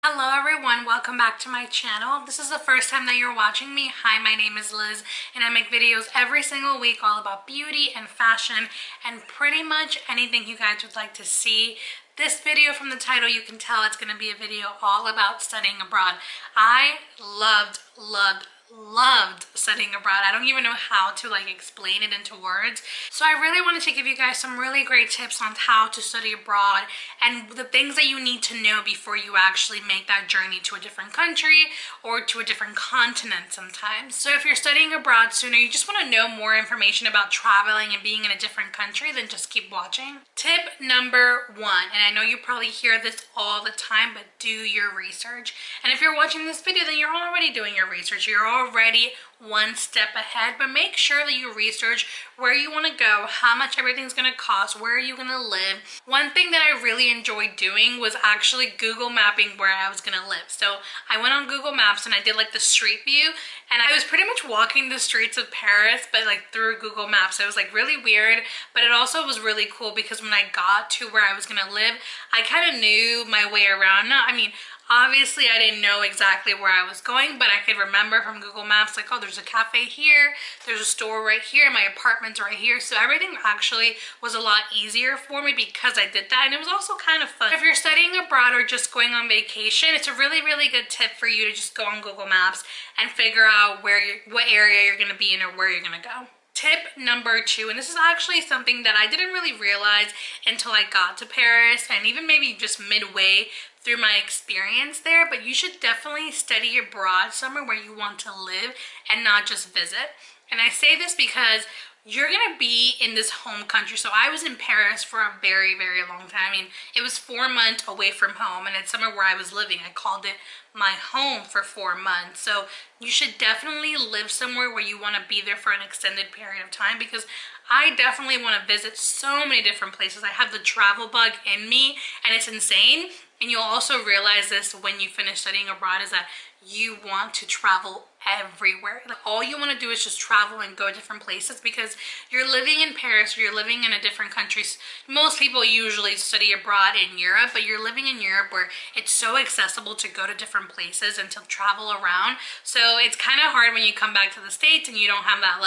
Hello everyone, welcome back to my channel. If this is the first time that you're watching me, hi, my name is Liz and I make videos every single week all about beauty and fashion and pretty much anything you guys would like to see. This video, from the title you can tell it's going to be a video all about studying abroad. I loved studying abroad. I don't even know how to explain it into words. So I really wanted to give you guys some really great tips on how to study abroad and the things that you need to know before you actually make that journey to a different country or to a different continent sometimes. So if you're studying abroad soon or you just want to know more information about traveling and being in a different country, then just keep watching. Tip number one, and I know you probably hear this all the time, but do your research. And if you're watching this video, then you're already doing your research. You're already one step ahead, but make sure that you research where you want to go, how much everything's going to cost, where are you going to live. One thing that I really enjoyed doing was actually Google mapping where I was going to live. So I went on Google Maps and I did the street view, and I was pretty much walking the streets of Paris, but through Google Maps. So it was really weird, but it also was really cool because when I got to where I was going to live, I kind of knew my way around. Obviously, I didn't know exactly where I was going, but I could remember from Google Maps, oh, there's a cafe here, there's a store right here, my apartment's right here. So everything actually was a lot easier for me because I did that, and it was also kind of fun. If you're studying abroad or just going on vacation, it's a really, really good tip for you to just go on Google Maps and figure out what area you're going to be in or where you're going to go. Tip number two, and this is actually something that I didn't really realize until I got to Paris and even maybe just midway through my experience there, but you should definitely study abroad somewhere where you want to live and not just visit. And I say this because you're gonna be in this home country. So I was in Paris for a very, very long time. It was 4 months away from home, and it's somewhere where I was living. I called it my home for 4 months. So you should definitely live somewhere where you want to be there for an extended period of time, because I definitely want to visit so many different places. I have the travel bug in me, and it's insane. And you'll also realize this when you finish studying abroad, is that you want to travel everywhere. All you want to do is just travel and go different places, because you're living in Paris or you're living in a different country. Most people usually study abroad in Europe, but you're living in Europe where it's so accessible to go to different places and to travel around. So it's kind of hard when you come back to the States and you don't have that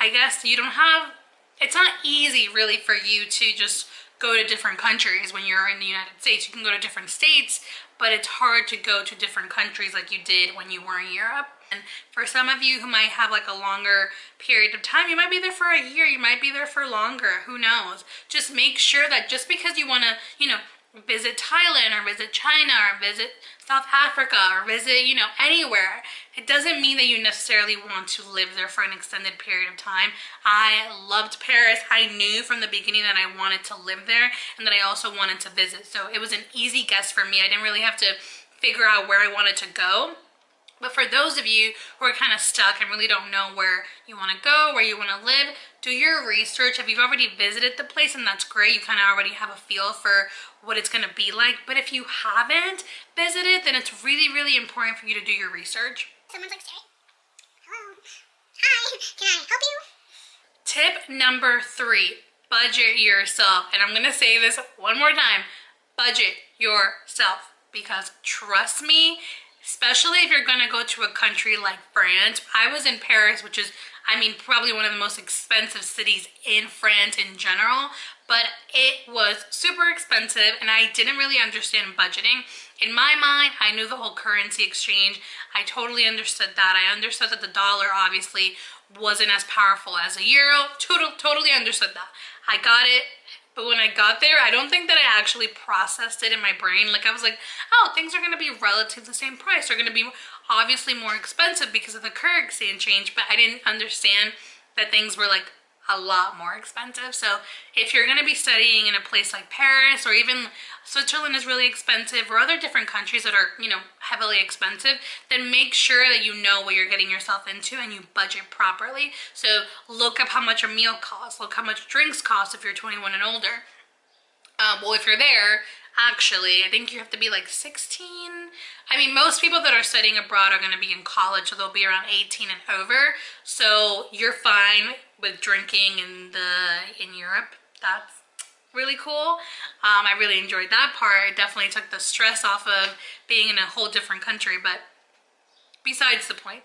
I guess you don't have, it's not easy really for you to just go to different countries when you're in the United States. You can go to different states, but it's hard to go to different countries like you did when you were in Europe. And for some of you who might have a longer period of time, you might be there for a year, you might be there for longer, who knows. Just make sure that just because you want to, visit Thailand or visit China or visit South Africa or visit, anywhere, it doesn't mean that you necessarily want to live there for an extended period of time. I loved Paris. I knew from the beginning that I wanted to live there and that I also wanted to visit. So it was an easy guess for me. I didn't really have to figure out where I wanted to go. But for those of you who are kind of stuck and really don't know where you want to go, where you want to live, do your research. If you've already visited the place, and that's great, you kind of already have a feel for what it's going to be like. But if you haven't visited, then it's really, really important for you to do your research. Someone's staring. Hello. Hi, can I help you? Tip number three, budget yourself. And I'm going to say this one more time, budget yourself, because trust me, especially if you're going to go to a country like France. I was in Paris, which is, probably one of the most expensive cities in France in general, but it was super expensive and I didn't really understand budgeting. In my mind, I knew the whole currency exchange. I totally understood that. I understood that the dollar obviously wasn't as powerful as a euro. Totally understood that. I got it. But when I got there, I don't think that I actually processed it in my brain. I was oh, things are going to be relative to the same price. They're going to be obviously more expensive because of the currency exchange, but I didn't understand that things were a lot more expensive. So if you're going to be studying in a place like Paris, or even Switzerland is really expensive, or other different countries that are, heavily expensive, then make sure that you know what you're getting yourself into and you budget properly. So look up how much a meal costs, look how much drinks cost if you're 21 and older. Well, if you're there, actually, I think you have to be 16. Most people that are studying abroad are going to be in college, so they'll be around 18 and over. So you're fine with drinking in Europe. really cool. I really enjoyed that part. It definitely took the stress off of being in a whole different country, but besides the point.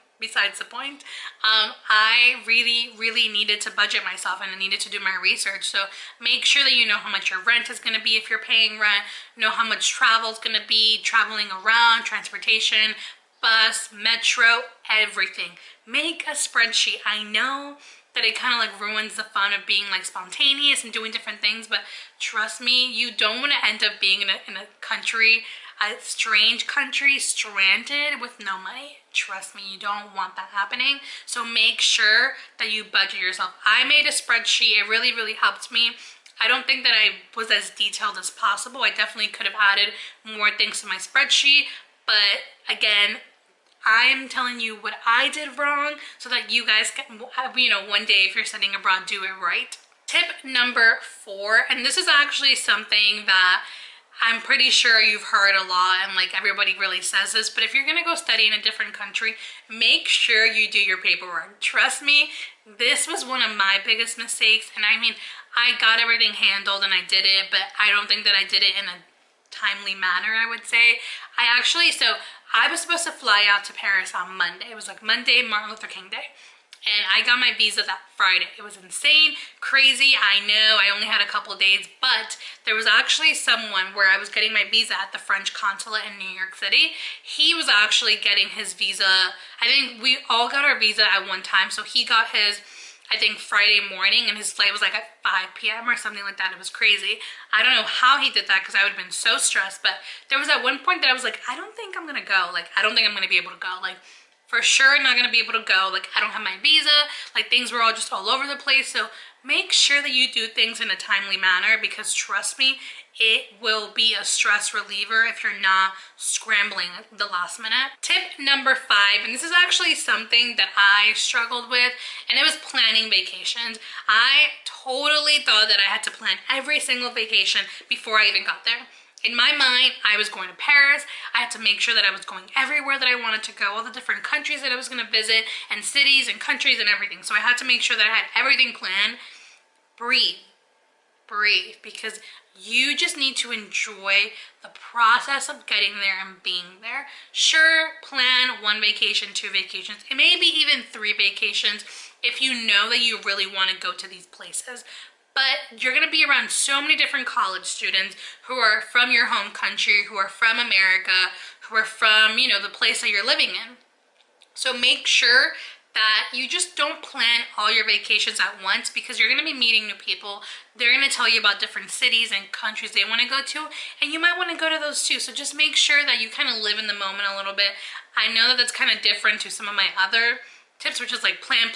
I really needed to budget myself, and I needed to do my research. So make sure that you know how much your rent is going to be if you're paying rent, know how much travel is going to be, traveling around, transportation, bus, metro, everything. Make a spreadsheet. I know that it kind of like ruins the fun of being like spontaneous and doing different things, but trust me, you don't want to end up being in a country, a strange country, stranded with no money. Trust me, you don't want that happening. So make sure that you budget yourself. I made a spreadsheet. It really helped me. I don't think that I was as detailed as possible. I definitely could have added more things to my spreadsheet, but again, I'm telling you what I did wrong so that you guys can, you know, one day if you're studying abroad, do it right. Tip number 4, and this is actually something that I'm pretty sure you've heard a lot and like everybody really says this, but if you're gonna go study in a different country, make sure you do your paperwork. Trust me, this was one of my biggest mistakes, and I mean, I got everything handled and I did it, but I don't think that I did it in a timely manner, I would say. I was supposed to fly out to Paris on Monday. It was like Monday, Martin Luther King Day. And I got my visa that Friday. It was insane, crazy. I know I only had a couple days, but there was actually someone where I was getting my visa at the French consulate in New York City. He was actually getting his visa. I think we all got our visa at one time. So he got his, I think, Friday morning, and his flight was like at 5 p.m. or something like that. It was crazy. I don't know how he did that because I would have been so stressed, but there was at one point that I was like, I don't think I'm gonna go. Like, I don't think I'm gonna be able to go. Like, for sure not gonna be able to go. Like, I don't have my visa. Like, things were all just all over the place. So make sure that you do things in a timely manner, because trust me, it will be a stress reliever if you're not scrambling at the last minute. Tip number 5, and this is actually something that I struggled with, and it was planning vacations. I totally thought that I had to plan every single vacation before I even got there. In my mind, I was going to Paris. I had to make sure that I was going everywhere that I wanted to go, all the different countries that I was going to visit, and cities and countries and everything. So I had to make sure that I had everything planned. Breathe, because you just need to enjoy the process of getting there and being there. Sure, plan 1 vacation, 2 vacations, and maybe even 3 vacations if you know that you really want to go to these places. But you're going to be around so many different college students who are from your home country, who are from America, who are from, you know, the place that you're living in. So make sure that you just don't plan all your vacations at once, because you're going to be meeting new people. They're going to tell you about different cities and countries they want to go to, and you might want to go to those too. So just make sure that you kind of live in the moment a little bit. I know that that's kind of different to some of my other tips, which is like plan,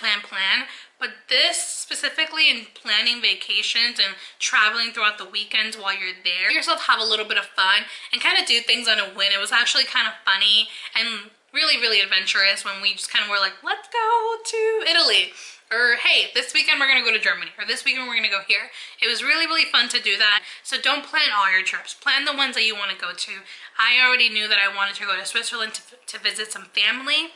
but this specifically in planning vacations and traveling throughout the weekends while you're there, let yourself have a little bit of fun and kind of do things on a whim. It was actually kind of funny and really adventurous when we just kind of were like, let's go to Italy, or hey, this weekend we're gonna go to Germany, or this weekend we're gonna go here. It was really fun to do that. So don't plan all your trips, plan the ones that you want to go to. I already knew that I wanted to go to Switzerland to visit some family.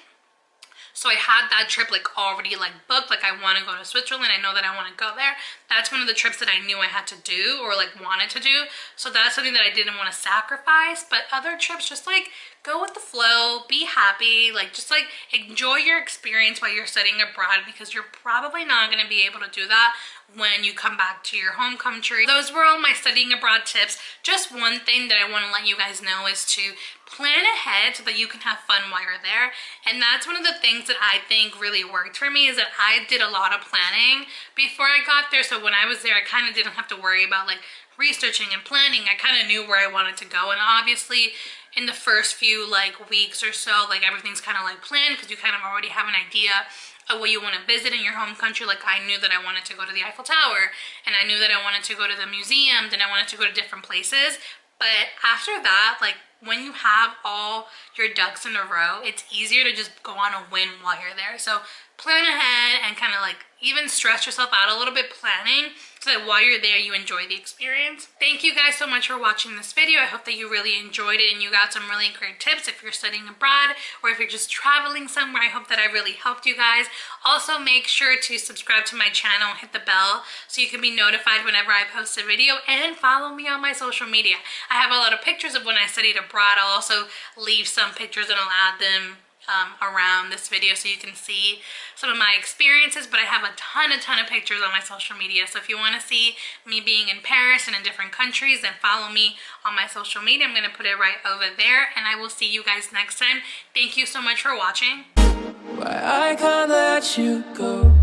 So I had that trip like already like booked. Like, I want to go to Switzerland. I know that I want to go there. That's one of the trips that I knew I had to do, or like wanted to do. So that's something that I didn't want to sacrifice. But other trips, just like go with the flow, be happy, like just like enjoy your experience while you're studying abroad, because you're probably not going to be able to do that when you come back to your home country. Those were all my studying abroad tips. Just one thing that I want to let you guys know is to plan ahead so that you can have fun while you're there. And that's one of the things that I think really worked for me, is that I did a lot of planning before I got there. So when I was there, I kind of didn't have to worry about like researching and planning. I kind of knew where I wanted to go, and obviously in the first few like weeks or so, like everything's kind of like planned, because you kind of already have an idea of what you want to visit in your home country. Like, I knew that I wanted to go to the Eiffel Tower, and I knew that I wanted to go to the museums, and I wanted to go to different places. But after that, like when you have all your ducks in a row, it's easier to just go on a whim while you're there. So plan ahead and kind of like even stress yourself out a little bit planning so that while you're there you enjoy the experience. Thank you guys so much for watching this video. I hope that you really enjoyed it and you got some really great tips if you're studying abroad or if you're just traveling somewhere. I hope that I really helped you guys. Also, make sure to subscribe to my channel, hit the bell so you can be notified whenever I post a video, and follow me on my social media. I have a lot of pictures of when I studied abroad. I'll also leave some pictures and I'll add them around this video so you can see some of my experiences, but I have a ton of pictures on my social media. So if you want to see me being in Paris and in different countries, then follow me on my social media. I'm going to put it right over there, and I will see you guys next time. Thank you so much for watching. Why I can't let you go.